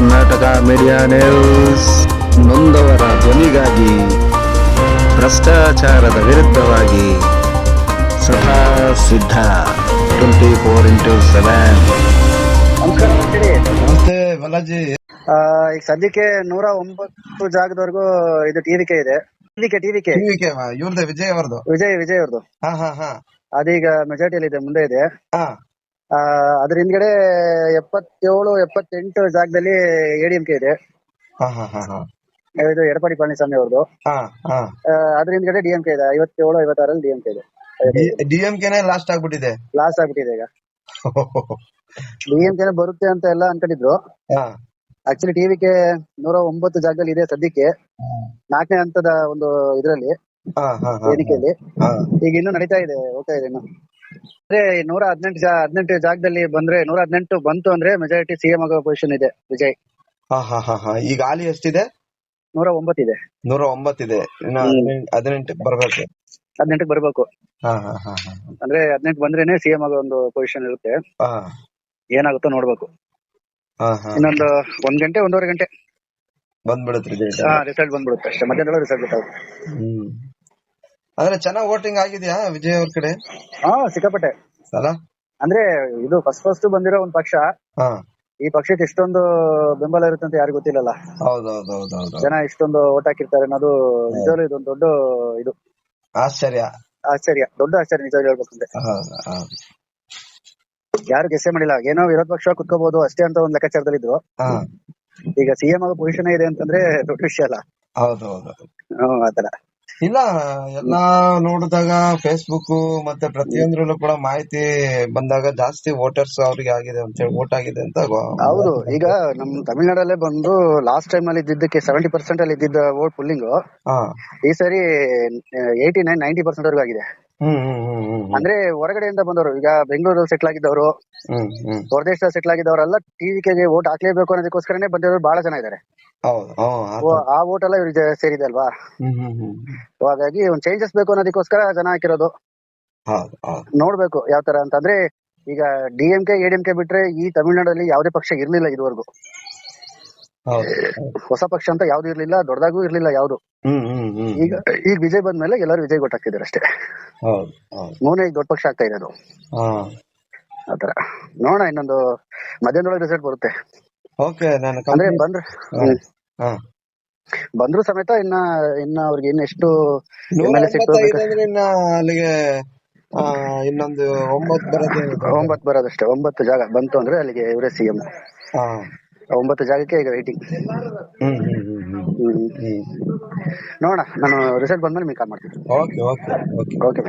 Karnataka media news ನೊಂದವರ ಧ್ವನಿಗಾಗಿ, ಭ್ರಷ್ಟಾಚಾರದ ವಿರುದ್ಧವಾಗಿ ಸದಾ ಸಿದ್ಧ 24x7. ನಮಸ್ಕಾರ ಹೇಳ್ತೀರಿ. ನಮಸ್ತೆ ಬಾಲಾಜಿ. ಈಗ ಸದ್ಯಕ್ಕೆ 109 ಜಾಗದವರೆಗೂ ಇದು ಟಿವಿಕೆ ಇದೆ. ಟಿವಿಕೆ ಇವ್ರದ್ದು ವಿಜಯ್ ಅವ್ರದ್ದು. ವಿಜಯ್ ಅವ್ರದ್ದು. ಅದೀಗ ಮೆಜಾರಿಟಿಯಲ್ಲಿ ಇದೆ, ಮುಂದೆ ಇದೆ. ಅದ್ರ ಹಿಂದ್ಗಡೆ 77-78 ಜಾಗದಲ್ಲಿ ಎಡಿಎಂಕೆ ಇದೆ. ಇದು ಎಡப்பாಡಿ ಪಳನಿಸ್ವಾಮಿ ಅವ್ರದ್ದು. ಅದ್ರ ಹಿಂದ್ಗಡೆ ಡಿಎಂಕೆ ಇದೆ. 57-56 ಡಿಎಂಕೆ ಇದೆ. ಡಿಎಂಕೆನೆ ಲಾಸ್ಟ್ ಆಗ್ಬಿಟ್ಟಿದೆ ಈಗ. ಡಿಎಂಕೆನೆ ಬರುತ್ತೆ ಅಂತ ಎಲ್ಲ ಅನ್ಕೊಂಡಿದ್ರು. ಆಕ್ಚುಲಿ ಟಿವಿಕೆ 109 ಜಾಗದಲ್ಲಿ ಇದೆ ಸದ್ಯಕ್ಕೆ, 4ನೇ ಹಂತದ ಒಂದು ಇದ್ರಲ್ಲಿ ಎಣಿಕೆಯಲ್ಲಿ. ಈಗ ಇನ್ನೂ ನಡೀತಾ ಇದೆ, ಹೋಗ್ತಾ ಇದೆ ಇನ್ನು. ಅಂದ್ರೆ 118 ಜಾಗದಲ್ಲಿ ಬಂದ್ರೆ 118 ಬಂತು ಅಂದ್ರೆ ಮೆಜಾರಿಟಿ ಸಿಎಂ ಆಗೋ ಪೊಸಿಷನ್ ಇದೆ ವಿಜಯ್. ಈಗ ಹಾಲಿ ಎಷ್ಟಿದೆ? 109 ಇದೆ. 109 ಇದೆ. 18 ಬರ್ಬೇಕು. 18 ಬರ್ಬೇಕು. ಅಂದ್ರೆ 18 ಬಂದ್ರೇನೆ ಸಿಎಂ ಆಗೋ ಒಂದು ಪೊಸಿಷನ್ ಇರುತ್ತೆ. ಏನಾಗುತ್ತೋ ನೋಡ್ಬೇಕು. ಇನ್ನೊಂದು 1 ಗಂಟೆ 1.5 ಗಂಟೆ ಬಂದ್ಬಿಡುತ್ತೆ ರಿಸಲ್ಟ್ ಬಂದ್ಬಿಡುತ್ತೆ ಅಷ್ಟೇ. ಮಧ್ಯಾಹ್ನದೊಳಗೆ ರಿಸಲ್ಟ್ ಗೊತ್ತಾಗುತ್ತೆ. ಆದ್ರೆ ಚೆನ್ನಾಗ್ ವೋಟಿಂಗ್ ಆಗಿದ್ಯಾ ವಿಜಯ್ ಅವ್ರ ಕಡೆ? ಸಿಕ್ಕಾಪಟ್ಟೆ ಅಲ್ಲ. ಅಂದ್ರೆ ಇದು ಫಸ್ಟ್ ಬಂದಿರೋ ಒಂದ್ ಪಕ್ಷ. ಈ ಪಕ್ಷಕ್ಕೆ ಇಷ್ಟೊಂದು ಬೆಂಬಲ ಇರುತ್ತೆ ಅಂತ ಯಾರಿಗೂ ಗೊತ್ತಿಲ್ಲಲ್ಲ. ಹೌದೌದೌದೌದು. ಜನ ಇಷ್ಟೊಂದು ಓಟ್ ಹಾಕಿರ್ತಾರೆ ಅನ್ನೋದು ನಿಜವಾಗ್ಲೂ ಇದೊಂದು ದೊಡ್ಡ ಇದು ಆಶ್ಚರ್ಯ, ದೊಡ್ಡ ಆಶ್ಚರ್ಯ ನಿಜವಾಗ್ಲೂ ಹೇಳ್ಬೇಕಂದ್ರೆ. ಯಾರು ಗೆಸ್ಸೇ ಮಾಡಿಲ್ಲ. ಏನೋ ವಿರೋಧ ಪಕ್ಷ ಕುತ್ಕೋಬಹುದು ಅಷ್ಟೇ ಅಂತ ಒಂದ್ ಲೆಕ್ಕಾಚಾರದಲ್ಲಿ ಇದ್ರು. ಈಗ ಸಿಎಂ ಆಗೋ ಪೊಸಿಷನ್ ಇದೆ ಅಂತಂದ್ರೆ ದೊಡ್ಡ ವಿಷಯ ಅಲ್ಲ. ಹೌದೌದು. ಆತರ ಇಲ್ಲ, ಎಲ್ಲಾ ನೋಡಿದಾಗ ಫೇಸ್ಬುಕ್ ಮತ್ತೆ ಪ್ರತಿಯೊಂದ್ರಲ್ಲೂ ಕೂಡ ಮಾಹಿತಿ ಬಂದಾಗ ಜಾಸ್ತಿ ವೋಟರ್ಸ್ ಅವ್ರಿಗೆ ಆಗಿದೆ ಅಂತ ಹೇಳಿ, ವೋಟ್ ಆಗಿದೆ ಅಂತ. ಹೌದು. ಈಗ ನಮ್ ತಮಿಳ್ನಾಡಲ್ಲೇ ಬಂದು ಲಾಸ್ಟ್ ಟೈಮ್ ಅಲ್ಲಿ ಇದ್ದಿದ್ದಕ್ಕೆ 70% ಅಲ್ಲಿ ಇದ್ದಿದ್ದ ವೋಟ್ ಪುಲ್ಲಿಂಗ್ ಈ ಸರಿ 89-90% ವರೆಗೂ ಆಗಿದೆ. ಅಂದ್ರೆ ಹೊರಗಡೆಯಿಂದ ಬಂದವರು, ಈಗ ಬೆಂಗಳೂರಲ್ಲಿ ಸೆಟ್ಲ್ ಆಗಿದ್ದವರು, ಹೊರದೇಶದಲ್ಲಿ ಸೆಟ್ಲ್ ಆಗಿದ್ದವರೆಲ್ಲ ಟಿವಿಕೆಗೆ ವೋಟ್ ಹಾಕ್ಲೇಬೇಕು ಅನ್ನೋದಕ್ಕೋಸ್ಕರನೇ ಬಂದಿರೋರು ಬಹಳ ಜನ ಇದ್ದಾರೆ. ಆ ವೋಟ್ ಎಲ್ಲ ಇವ್ರಿಗೆ ಸೇರಿದೆ ಅಲ್ವಾ. ಹಾಗಾಗಿ ಒಂದ್ ಚೇಂಜಸ್ ಬೇಕು ಅನ್ನೋದಕ್ಕೋಸ್ಕರ ಜನ ಹಾಕಿರೋದು. ನೋಡ್ಬೇಕು ಯಾವ ತರ ಅಂತ. ಅಂದ್ರೆ ಈಗ ಡಿಎಂಕೆ ಎಡಿಎಂಕೆ ಬಿಟ್ರೆ ಈ ತಮಿಳ್ನಾಡಲ್ಲಿ ಯಾವುದೇ ಪಕ್ಷ ಇರ್ಲಿಲ್ಲ ಇದುವರೆಗೂ. ಹೊಸ ಪಕ್ಷ ಅಂತ ಯಾವ್ದು ಇರ್ಲಿಲ್ಲ, ದೊಡ್ಡದಾಗೂ ಇರ್ಲಿಲ್ಲ ಯಾವ್ದು. ಈಗ ವಿಜಯ್ ಬಂದ್ಮೇಲೆ ಎಲ್ಲರೂ ವಿಜಯ್ ಗೊತ್ತಾಗ್ತಿದ್ದಾರೆ ಅಷ್ಟೇ. ಮೂರನೇ ದೊಡ್ಡ ಪಕ್ಷ ಆಗ್ತಾ ಇರೋದು ಆತರ. ನೋಡೋಣ, ಇನ್ನೊಂದು ಮಧ್ಯಾಹ್ನದೊಳಗೆ ರಿಸಲ್ಟ್ ಬರುತ್ತೆ. ಅಂದ್ರೆ ಬಂದ್ರು ಸಮೇತ ಇನ್ನ ಅವ್ರಿಗೆ ಇನ್ನೆಷ್ಟು ಅಲ್ಲಿಗೆ ಇನ್ನೊಂದು 9 ಬರೋದಷ್ಟೇ. 9 ಜಾಗ ಬಂತು ಅಂದ್ರೆ ಅಲ್ಲಿಗೆ ಇವರೇ ಸಿಎಂ. 9 ಜಾಗಕ್ಕೆ ಈಗ ವೈಟಿಂಗ್. ನೋಡೋಣ, ನಾನು ರಿಸಲ್ಟ್ ಬಂದ್ಮೇಲೆ ನಿಮಗೆ ಕಾಲ್ ಮಾಡ್ತೀನಿ. ಓಕೆ. ಓಕೆ.